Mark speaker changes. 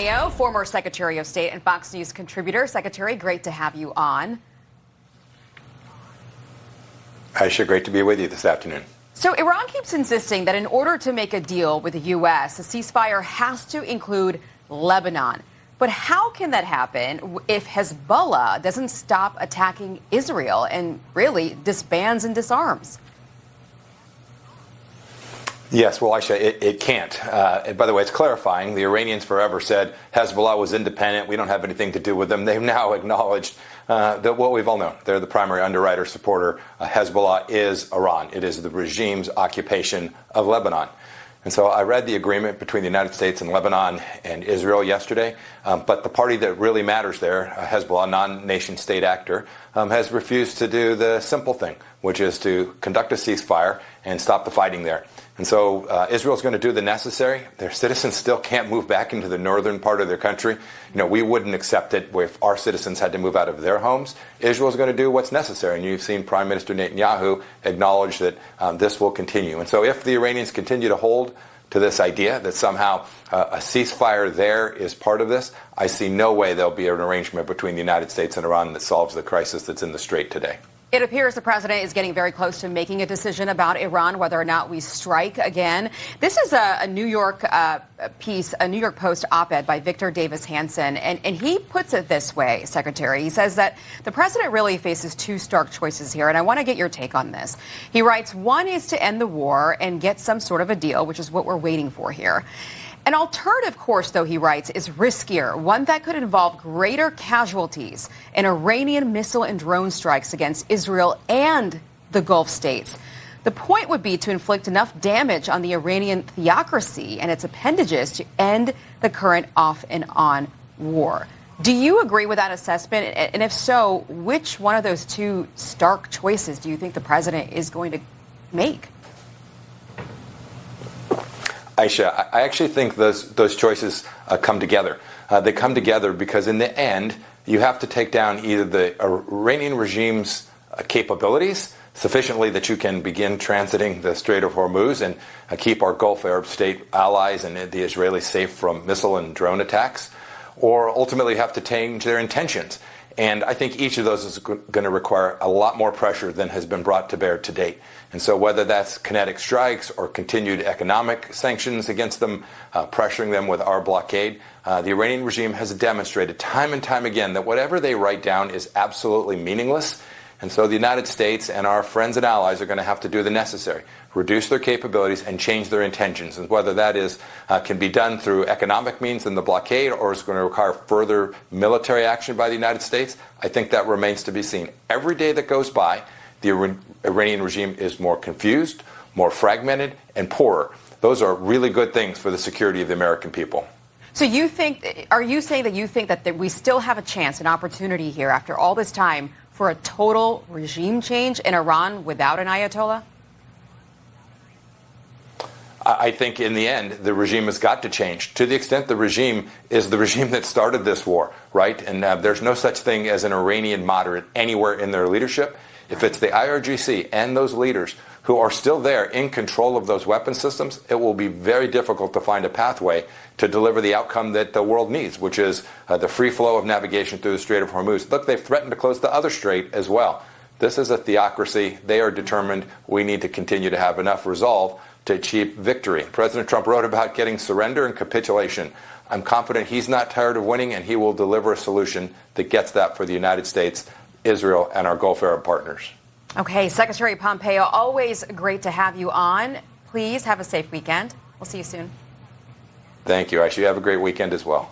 Speaker 1: Pompeo, former Secretary of State and Fox News contributor. Secretary, great to have you on.
Speaker 2: Aisha, great to be with you this afternoon.
Speaker 1: So Iran keeps insisting that in order to make a deal with the U.S., a ceasefire has to include Lebanon. But how can that happen if Hezbollah doesn't stop attacking Israel and really disbands and disarms?
Speaker 2: Yes, well, Aisha, it can't. And by the way, it's clarifying. The Iranians forever said Hezbollah was independent. We don't have anything to do with them. They've now acknowledged that what we've all known. They're the primary underwriter supporter. Hezbollah is Iran. It is the regime's occupation of Lebanon. And so I read the agreement between the United States and Lebanon and Israel yesterday. But the party that really matters there, Hezbollah, non-nation state actor, has refused to do the simple thing, which is to conduct a ceasefire and stop the fighting there. And so Israel's going to do the necessary. Their citizens still can't move back into the northern part of their country. You know, we wouldn't accept it if our citizens had to move out of their homes. Israel's going to do what's necessary. And you've seen Prime Minister Netanyahu acknowledge that this will continue. And so if the Iranians continue to hold to this idea that somehow a ceasefire there is part of this, I see no way there'll be an arrangement between the United States and Iran that solves the crisis that's in the Strait today.
Speaker 1: It appears the president is getting very close to making a decision about Iran, whether or not we strike again. This is a New York piece, a New York Post op-ed by Victor Davis Hanson, and he puts it this way, Secretary. He says that the president really faces two stark choices here, and I want to get your take on this. He writes, one is to end the war and get some sort of a deal, which is what we're waiting for here. An alternative course, though, he writes, is riskier, one that could involve greater casualties and Iranian missile and drone strikes against Israel and the Gulf states. The point would be to inflict enough damage on the Iranian theocracy and its appendages to end the current off and on war. Do you agree with that assessment? And if so, which one of those two stark choices do you think the president is going to make?
Speaker 2: Aisha, I actually think those choices come together. They come together because in the end, you have to take down either the Iranian regime's capabilities sufficiently that you can begin transiting the Strait of Hormuz and keep our Gulf Arab state allies and the Israelis safe from missile and drone attacks, or ultimately have to change their intentions. And I think each of those is going to require a lot more pressure than has been brought to bear to date. And so whether that's kinetic strikes or continued economic sanctions against them, pressuring them with our blockade, the Iranian regime has demonstrated time and time again that whatever they write down is absolutely meaningless. And so the United States and our friends and allies are going to have to do the necessary, reduce their capabilities and change their intentions. And whether that is can be done through economic means in the blockade or is going to require further military action by the United States, I think that remains to be seen. Every day that goes by, the Iranian regime is more confused, more fragmented, and poorer. Those are really good things for the security of the American people.
Speaker 1: So are you saying that you think that we still have a chance, an opportunity here after all this time for a total regime change in Iran without an Ayatollah?
Speaker 2: I think in the end, the regime has got to change to the extent the regime is the regime that started this war, right? And there's no such thing as an Iranian moderate anywhere in their leadership. If it's the IRGC and those leaders who are still there in control of those weapon systems, it will be very difficult to find a pathway to deliver the outcome that the world needs, which is the free flow of navigation through the Strait of Hormuz. Look, they've threatened to close the other strait as well. This is a theocracy. They are determined. We need to continue to have enough resolve to achieve victory. President Trump wrote about getting surrender and capitulation. I'm confident he's not tired of winning, and he will deliver a solution that gets that for the United States, Israel, and our Gulf Arab partners.
Speaker 1: Okay, Secretary Pompeo, always great to have you on. Please have a safe weekend. We'll see you soon.
Speaker 2: Thank you, Aisha. You have a great weekend as well.